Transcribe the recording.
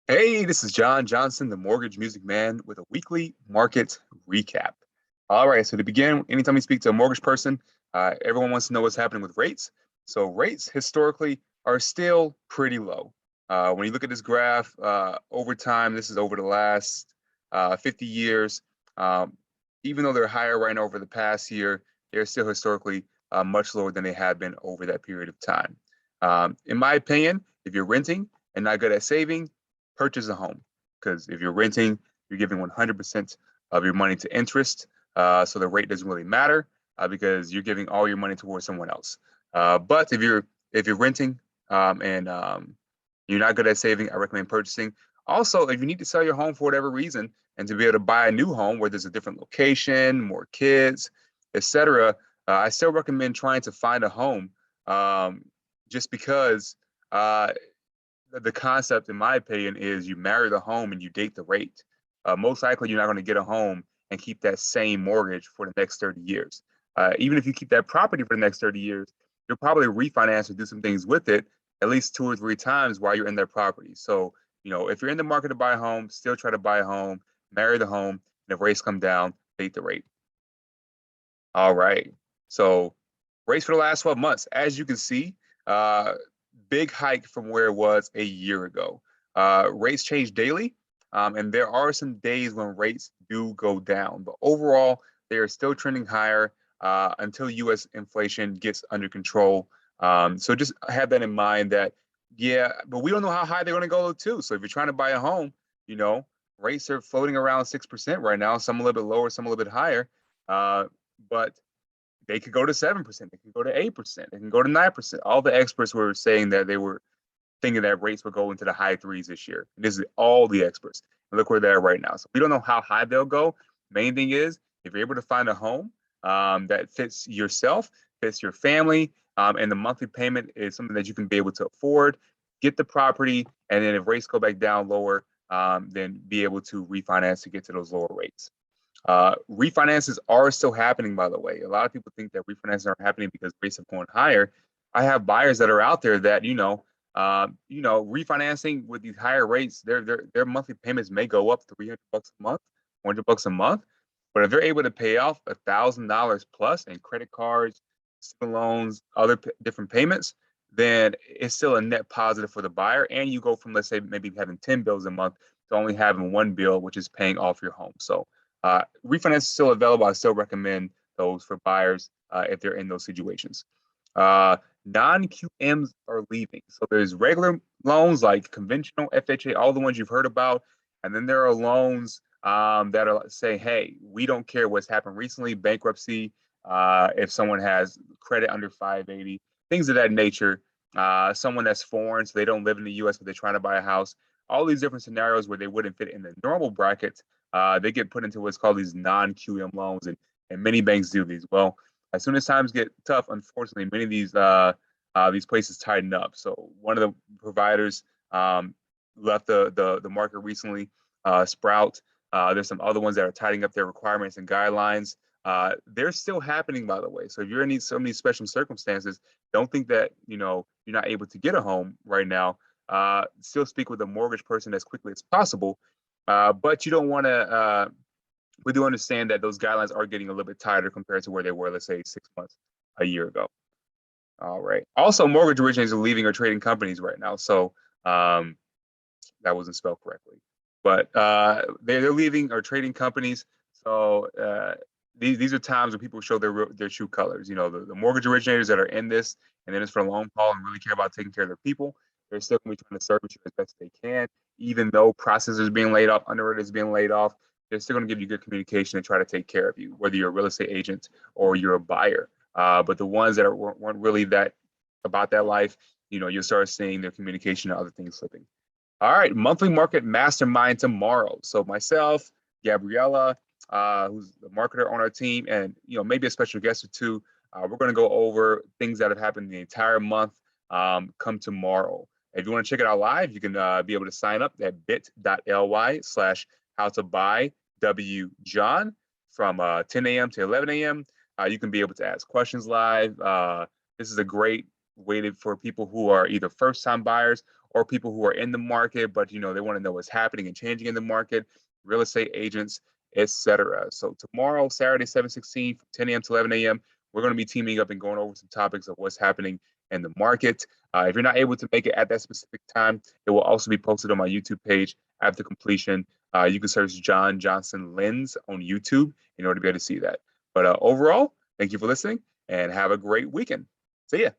Hey, this is Jon Johnson, the Mortgage Music Man, with a weekly market recap. All right, so to begin, anytime you speak to a mortgage person, everyone wants to know what's happening with rates. So rates historically are still pretty low. When you look at this graph over time, this is over the last 50 years. Um, Even though they're higher right now over the past year, they're still historically much lower than they have been over that period of time. In my opinion, if you're renting and not good at saving, purchase a home, because if you're renting, you're giving 100% of your money to interest. So the rate doesn't really matter because you're giving all your money towards someone else. But if you're renting and you're not good at saving, I recommend purchasing. Also, if you need to sell your home for whatever reason and to be able to buy a new home where there's a different location, more kids, etc., I still recommend trying to find a home um, just because uh, the concept, in my opinion, is you marry the home and you date the rate. Most likely, you're not going to get a home and keep that same mortgage for the next 30 years. Even if you keep that property for the next 30 years, you'll probably refinance or do some things with it at least two or three times while you're in that property. So, if you're in the market to buy a home, still try to buy a home, marry the home, and if rates come down, date the rate. All right. So rates for the last 12 months, as you can see, uh, big hike from where it was a year ago. Rates change daily, and there are some days when rates do go down, but overall, they are still trending higher until U.S. inflation gets under control. So just have that in mind that, yeah, but we don't know how high they're going to go too. So if you're trying to buy a home, you know, rates are floating around 6% right now, some a little bit lower, some a little bit higher. But they could go to 7%, they can go to 8%, they can go to 9%. All the experts were saying that they were thinking that rates would go into the high threes this year. This is all the experts. And look where they're right now. So we don't know how high they'll go. Main thing is if you're able to find a home that fits yourself, fits your family, and the monthly payment is something that you can be able to afford, get the property, and then if rates go back down lower, then be able to refinance to get to those lower rates. Refinances are still happening, by the way. A lot of people think that refinances aren't happening because rates have gone higher. I have buyers that are out there that refinancing with these higher rates, their monthly payments may go up $300 a month, $400 a month. But if they're able to pay off $1,000 plus in credit cards, student loans, other different payments, then it's still a net positive for the buyer. And you go from, let's say, maybe having 10 bills a month to only having one bill, which is paying off your home. So refinance is still available. I still recommend those for buyers if they're in those situations. Non-QMs are leaving. So there's regular loans like conventional FHA, all the ones you've heard about. And then there are loans that are saying, hey, we don't care what's happened recently, bankruptcy, if someone has credit under 580, things of that nature. Someone that's foreign, so they don't live in the US, but they're trying to buy a house. All these different scenarios where they wouldn't fit in the normal bracket, they get put into what's called these non-QM loans, and many banks do these. Well, as soon as times get tough, unfortunately, many of these places tighten up. So one of the providers left the market recently, Sprout. There's some other ones that are tightening up their requirements and guidelines. They're still happening, by the way. So if you're in some of these special circumstances, don't think that you're not able to get a home right now. Still speak with a mortgage person as quickly as possible. But you don't want to. We do understand that those guidelines are getting a little bit tighter compared to where they were, let's say, 6 months, a year ago. All right. Also, mortgage originators are leaving or trading companies right now. So that wasn't spelled correctly, but they're leaving or trading companies. So these are times when people show their true colors. The mortgage originators that are in this and then it's for a long haul and really care about taking care of their people. They're still going to be trying to service you as best they can, even though processors being laid off, underwriters being laid off. They're still going to give you good communication and try to take care of you, whether you're a real estate agent or you're a buyer. But the ones that weren't really that about that life, you'll start seeing their communication and other things slipping. All right, monthly market mastermind tomorrow. So myself, Gabriela, who's the marketer on our team, and maybe a special guest or two. We're going to go over things that have happened the entire month. Come tomorrow. If you want to check it out live, you can be able to sign up at bit.ly/how to buy WJohn from 10 a.m. to 11 a.m. You can be able to ask questions live. This is a great way for people who are either first-time buyers or people who are in the market, but they want to know what's happening and changing in the market, real estate agents, etc. So tomorrow, Saturday, 7/16, from 10 a.m. to 11 a.m., we're going to be teaming up and going over some topics of what's happening in the market. If you're not able to make it at that specific time, it will also be posted on my YouTube page after completion. You can search Jon Johnson Lens on YouTube in order to be able to see that. But overall, thank you for listening and have a great weekend. See ya.